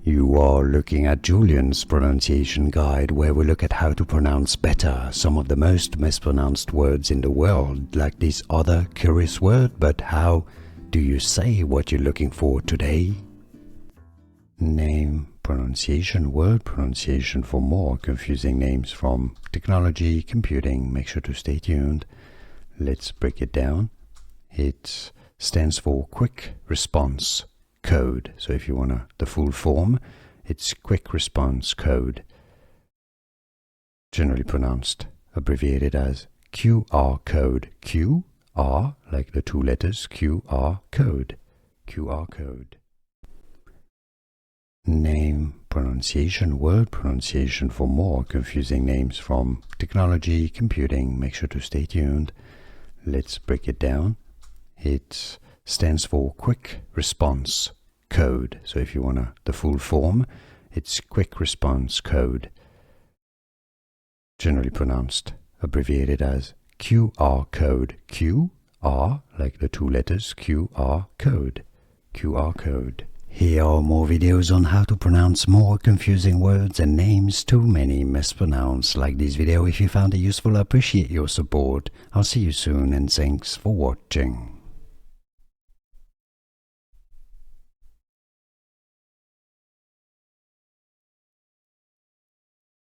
You are looking at Julian's pronunciation guide, where we look at how to pronounce better some of the most mispronounced words in the world, like this other curious word. But how do you say what you're looking for today? Name, pronunciation, word pronunciation. For more confusing names from technology, computing, make sure to stay tuned. Let's break it down. It stands for Quick Response Code. So if you want the full form, it's Quick Response Code, generally pronounced, abbreviated as QR code. QR, like the two letters, QR code. QR code. Name, pronunciation, word pronunciation. For more confusing names from technology, computing, make sure to stay tuned. Let's break it down. It stands for Quick Response Code. So if you want the full form, it's Quick Response Code, generally pronounced, abbreviated as QR code. QR, like the two letters, QR code. QR code. Here are more videos on how to pronounce more confusing words and names too many mispronounced. Like this video if you found it useful. I appreciate your support. I'll see you soon and thanks for watching.